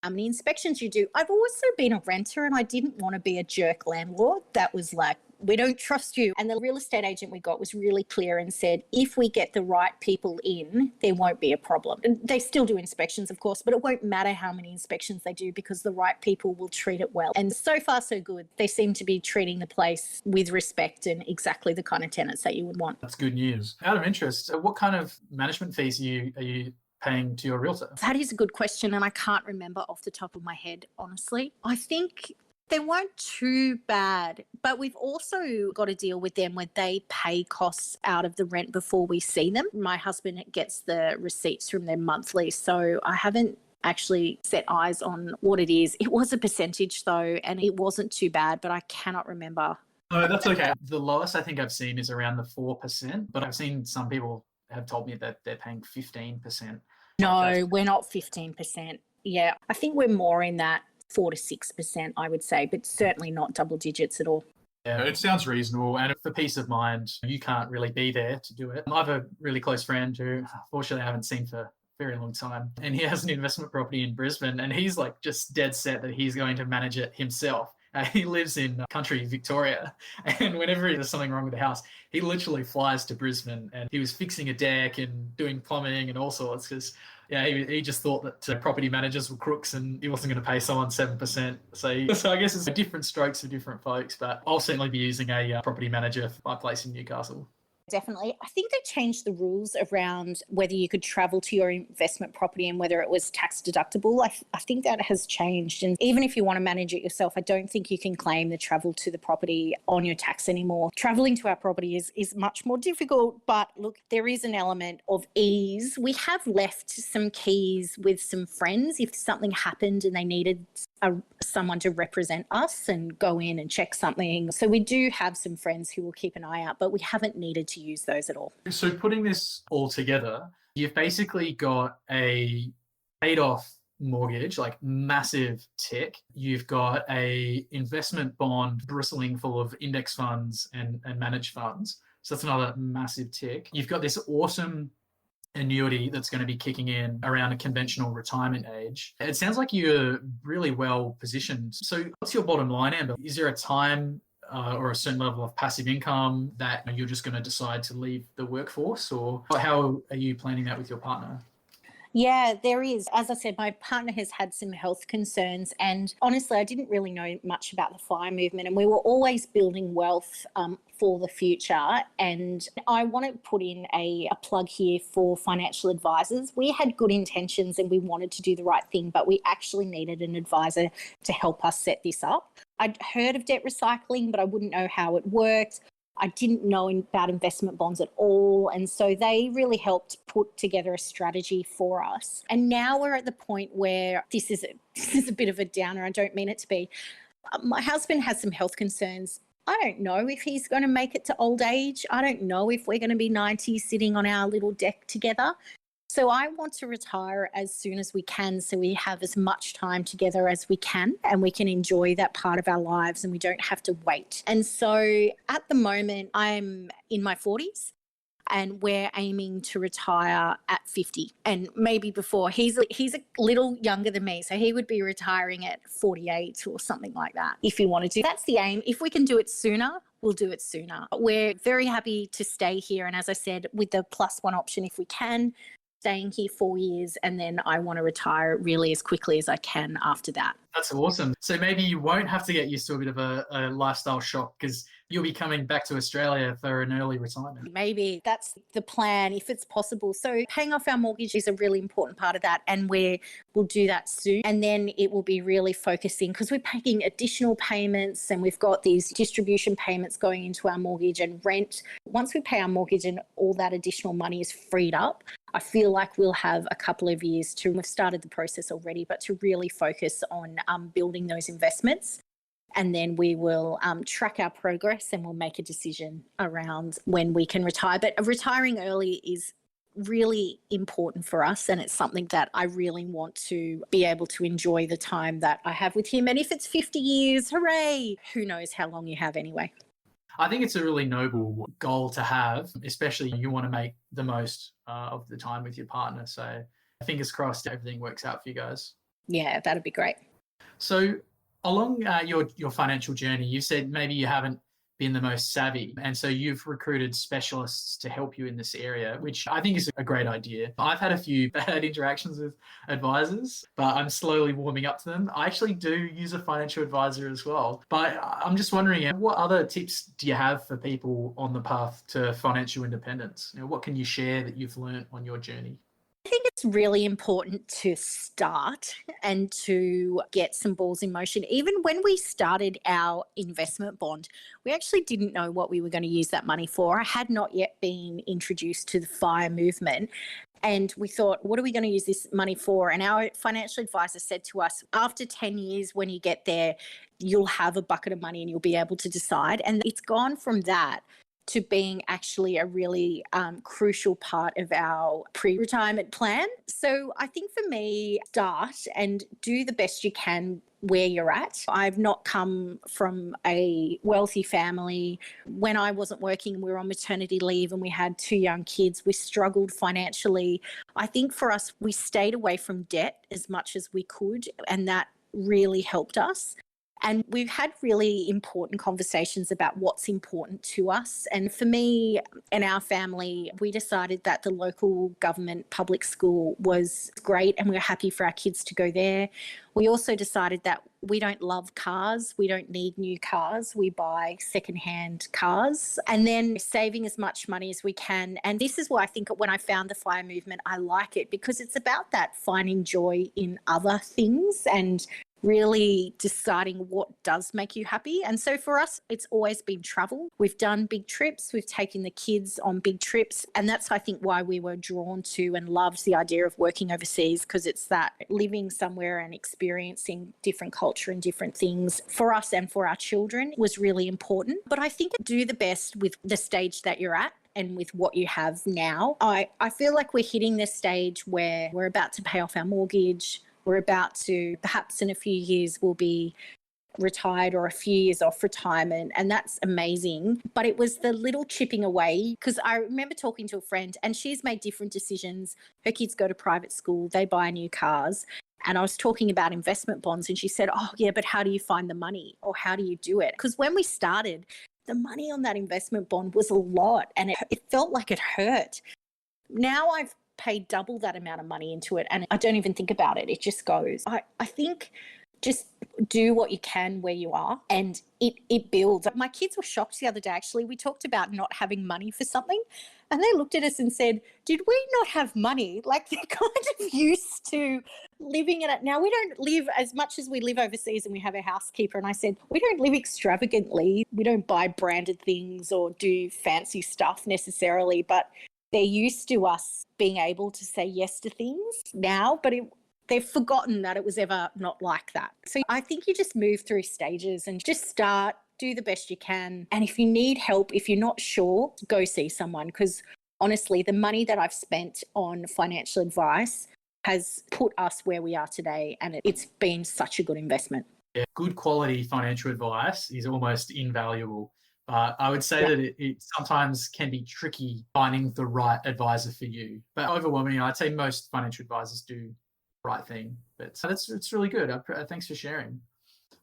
how many inspections you do? I've also been a renter and I didn't want to be a jerk landlord that was like, we don't trust you. And the real estate agent we got was really clear and said, if we get the right people in, there won't be a problem. And they still do inspections, of course, but it won't matter how many inspections they do because the right people will treat it well. And so far, so good. They seem to be treating the place with respect and exactly the kind of tenants that you would want. That's good news. Out of interest, what kind of management fees are you paying to your realtor? That is a good question, and I can't remember off the top of my head, honestly. I think they weren't too bad, but we've also got to deal with them where they pay costs out of the rent before we see them. My husband gets the receipts from them monthly, so I haven't actually set eyes on what it is. It was a percentage though, and it wasn't too bad, but I cannot remember. No, that's okay. The lowest I think I've seen is around the 4%, but I've seen some people have told me that they're paying 15%. No, we're not 15%. Yeah, I think we're more in that 4 to 6%, I would say, but certainly not double digits at all. Yeah, it sounds reasonable. And for peace of mind, you can't really be there to do it. I have a really close friend who, unfortunately, I haven't seen for a very long time. And he has an investment property in Brisbane, and he's like just dead set that he's going to manage it himself. He lives in country Victoria, and whenever there's something wrong with the house, he literally flies to Brisbane, and he was fixing a deck and doing plumbing and all sorts because he just thought that property managers were crooks and he wasn't going to pay someone 7%. So I guess it's different strokes for different folks, but I'll certainly be using a property manager for my place in Newcastle. Definitely. I think they changed the rules around whether you could travel to your investment property and whether it was tax deductible. I think that has changed. And even if you want to manage it yourself, I don't think you can claim the travel to the property on your tax anymore. Traveling to our property is much more difficult, but look, there is an element of ease. We have left some keys with some friends if something happened and they needed someone to represent us and go in and check something. So we do have some friends who will keep an eye out, but we haven't needed to use those at all. So putting this all together, you've basically got a paid off mortgage, like massive tick. You've got a investment bond bristling full of index funds and managed funds. So that's another massive tick. You've got this awesome annuity that's going to be kicking in around a conventional retirement age. It sounds like you're really well positioned. So what's your bottom line, Amber? Is there a time or a certain level of passive income that you're just going to decide to leave the workforce, or how are you planning that with your partner? Yeah, there is. As I said, my partner has had some health concerns, and honestly, I didn't really know much about the FIRE movement, and we were always building wealth for the future. And I want to put in a plug here for financial advisors. We had good intentions and we wanted to do the right thing, but we actually needed an advisor to help us set this up. I'd heard of debt recycling, but I wouldn't know how it worked. I didn't know about investment bonds at all. And so they really helped put together a strategy for us. And now we're at the point where this is a bit of a downer. I don't mean it to be. My husband has some health concerns. I don't know if he's going to make it to old age. I don't know if we're going to be 90 sitting on our little deck together. So I want to retire as soon as we can so we have as much time together as we can and we can enjoy that part of our lives and we don't have to wait. And so at the moment, I'm in my 40s and we're aiming to retire at 50 and maybe before. He's a little younger than me, so he would be retiring at 48 or something like that if he wanted to. That's the aim. If we can do it sooner, we'll do it sooner. We're very happy to stay here. And as I said, with the +1 option, if we can, staying here 4 years, and then I want to retire really as quickly as I can after that. That's awesome. So maybe you won't have to get used to a bit of a lifestyle shock because you'll be coming back to Australia for an early retirement. Maybe that's the plan if it's possible. So paying off our mortgage is a really important part of that, and we'll do that soon. And then it will be really focusing because we're paying additional payments and we've got these distribution payments going into our mortgage and rent. Once we pay our mortgage and all that additional money is freed up, I feel like we'll have a couple of years we've started the process already, but to really focus on building those investments. And then we will track our progress and we'll make a decision around when we can retire. But retiring early is really important for us, and it's something that I really want to be able to enjoy the time that I have with him. And if it's 50 years, hooray! Who knows how long you have anyway. I think it's a really noble goal to have, especially you want to make the most of the time with your partner. So fingers crossed everything works out for you guys. Yeah, that'd be great. So along your financial journey, you said maybe you haven't been the most savvy. And so you've recruited specialists to help you in this area, which I think is a great idea. I've had a few bad interactions with advisors, but I'm slowly warming up to them. I actually do use a financial advisor as well. But I'm just wondering, what other tips do you have for people on the path to financial independence? What can you share that you've learned on your journey? I think it's really important to start and to get some balls in motion. Even when we started our investment bond, we actually didn't know what we were going to use that money for. I had not yet been introduced to the FIRE movement. And we thought, what are we going to use this money for? And our financial advisor said to us, after 10 years, when you get there, you'll have a bucket of money and you'll be able to decide. And it's gone from that to being actually a really crucial part of our pre-retirement plan. So I think for me, start and do the best you can where you're at. I've not come from a wealthy family. When I wasn't working, we were on maternity leave and we had 2 young kids. We struggled financially. I think for us, we stayed away from debt as much as we could, and that really helped us. And we've had really important conversations about what's important to us. And for me and our family, we decided that the local government public school was great and we were happy for our kids to go there. We also decided that we don't love cars. We don't need new cars. We buy secondhand cars and then saving as much money as we can. And this is why I think when I found the FIRE movement, I like it because it's about that finding joy in other things and really deciding what does make you happy. And so for us, it's always been travel. We've done big trips. We've taken the kids on big trips. And that's, I think, why we were drawn to and loved the idea of working overseas, because it's that living somewhere and experiencing different culture and different things for us and for our children was really important. But I think do the best with the stage that you're at and with what you have now. I feel like we're hitting this stage where we're about to pay off our mortgage. We're about to, perhaps in a few years, we'll be retired or a few years off retirement. And that's amazing. But it was the little chipping away, because I remember talking to a friend and she's made different decisions. Her kids go to private school, they buy new cars. And I was talking about investment bonds and she said, oh, yeah, but how do you find the money or how do you do it? Because when we started, the money on that investment bond was a lot and it felt like it hurt. Now I've paid double that amount of money into it and I don't even think about it. It just goes. I think just do what you can where you are and it builds. My kids were shocked the other day, actually. We talked about not having money for something and they looked at us and said, did we not have money? Like they're kind of used to living in it. Now we don't live as much as we live overseas and we have a housekeeper. And I said, we don't live extravagantly. We don't buy branded things or do fancy stuff necessarily, but they're used to us being able to say yes to things now, but they've forgotten that it was ever not like that. So I think you just move through stages and just start, do the best you can. And if you need help, if you're not sure, go see someone, because honestly, the money that I've spent on financial advice has put us where we are today, and it's been such a good investment. Yeah, good quality financial advice is almost invaluable. I would say that it sometimes can be tricky finding the right advisor for you. But overwhelmingly, I'd say most financial advisors do the right thing. But it's really good. Thanks for sharing.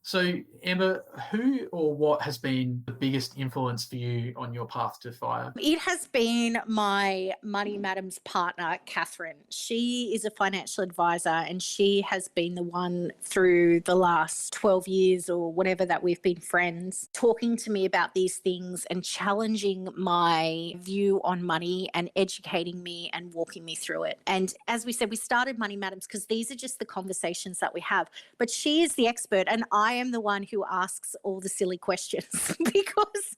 So, Amber, who or what has been the biggest influence for you on your path to FIRE? It has been my Money Madams partner, Catherine. She is a financial advisor and she has been the one through the last 12 years or whatever that we've been friends, talking to me about these things and challenging my view on money and educating me and walking me through it. And as we said, we started Money Madams because these are just the conversations that we have. But she is the expert and I am the one who asks all the silly questions because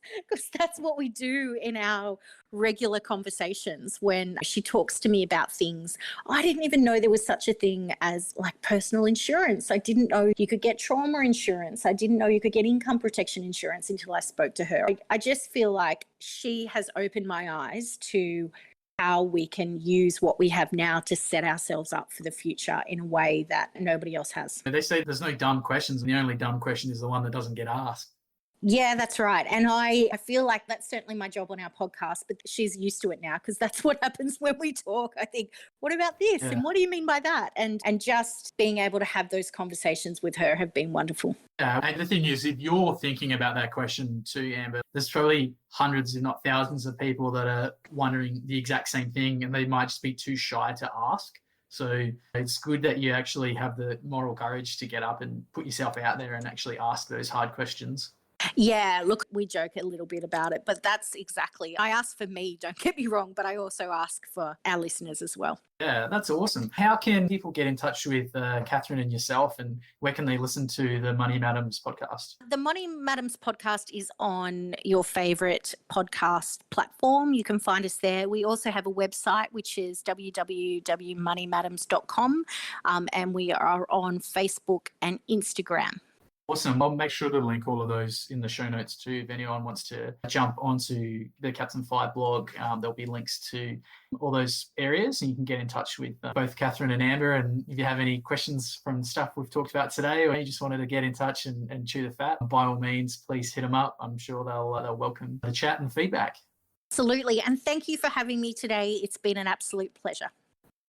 that's what we do in our regular conversations when she talks to me about things. I didn't even know there was such a thing as like personal insurance. I didn't know you could get trauma insurance. I didn't know you could get income protection insurance until I spoke to her. I just feel like she has opened my eyes to how we can use what we have now to set ourselves up for the future in a way that nobody else has. They say there's no dumb questions, and the only dumb question is the one that doesn't get asked. Yeah, that's right. And I feel like that's certainly my job on our podcast, but she's used to it now because that's what happens when we talk. I think, what about this? Yeah. And what do you mean by that? And just being able to have those conversations with her have been wonderful. And the thing is, if you're thinking about that question too, Amber, there's probably hundreds, if not thousands of people that are wondering the exact same thing and they might just be too shy to ask. So it's good that you actually have the moral courage to get up and put yourself out there and actually ask those hard questions. Yeah, look, we joke a little bit about it, but that's exactly, I ask for me, don't get me wrong, but I also ask for our listeners as well. Yeah, that's awesome. How can people get in touch with Catherine and yourself, and where can they listen to the Money Madams podcast? The Money Madams podcast is on your favourite podcast platform. You can find us there. We also have a website, which is www.moneymadams.com, and we are on Facebook and Instagram. Awesome. I'll make sure to link all of those in the show notes too. If anyone wants to jump onto the Captain FIRE blog, there'll be links to all those areas and you can get in touch with both Catherine and Amber. And if you have any questions from stuff we've talked about today, or you just wanted to get in touch and chew the fat, by all means, please hit them up. I'm sure they'll welcome the chat and feedback. Absolutely. And thank you for having me today. It's been an absolute pleasure.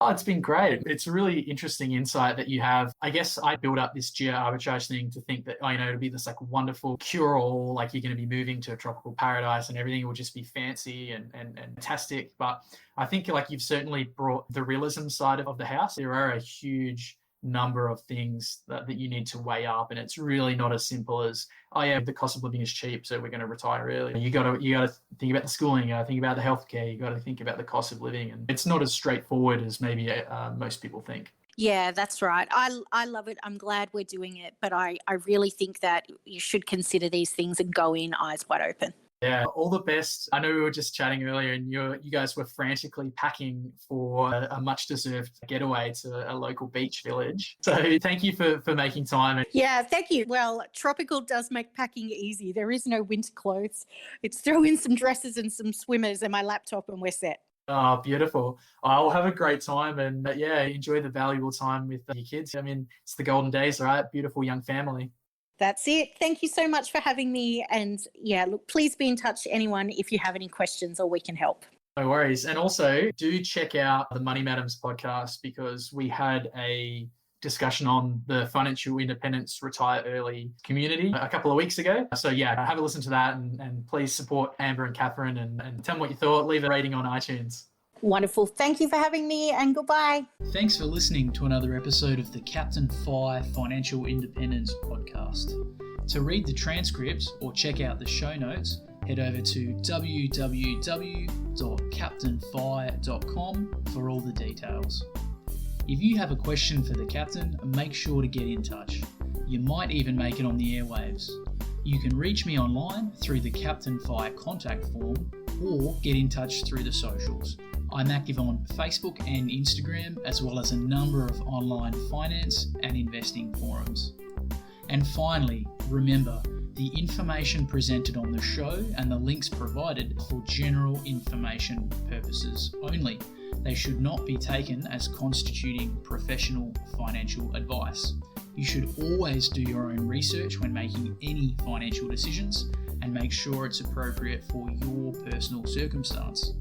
Oh, it's been great. It's a really interesting insight that you have. I guess I built up this geo arbitrage thing to think that, it'll be this like wonderful cure-all, like you're going to be moving to a tropical paradise and everything will just be fancy and fantastic. But I think like you've certainly brought the realism side of the house. There are a huge number of things that you need to weigh up, and it's really not as simple as, oh yeah, the cost of living is cheap, so we're going to retire early. You got to think about the schooling, you got to think about the healthcare, you got to think about the cost of living, and it's not as straightforward as maybe most people think. Yeah, that's right. I love it. I'm glad we're doing it, but I really think that you should consider these things and go in eyes wide open. Yeah, all the best. I know we were just chatting earlier and you guys were frantically packing for a much-deserved getaway to a local beach village. So thank you for making time. Yeah, thank you. Well, tropical does make packing easy. There is no winter clothes. It's throw in some dresses and some swimmers and my laptop and we're set. Oh, beautiful. I'll have a great time and enjoy the valuable time with your kids. I mean, it's the golden days, right? Beautiful young family. That's it. Thank you so much for having me. And yeah, look, please be in touch, anyone, if you have any questions or we can help. No worries. And also do check out the Money Madams podcast because we had a discussion on the financial independence retire early community a couple of weeks ago. So yeah, have a listen to that and please support Amber and Catherine and tell them what you thought. Leave a rating on iTunes. Wonderful. Thank you for having me and goodbye. Thanks for listening to another episode of the Captain Fi Financial Independence podcast. To read the transcripts or check out the show notes, head over to www.captainfi.com for all the details. If you have a question for the captain, make sure to get in touch. You might even make it on the airwaves. You can reach me online through the Captain Fi contact form or get in touch through the socials. I'm active on Facebook and Instagram, as well as a number of online finance and investing forums. And finally, remember, the information presented on the show and the links provided are for general information purposes only. They should not be taken as constituting professional financial advice. You should always do your own research when making any financial decisions and make sure it's appropriate for your personal circumstance.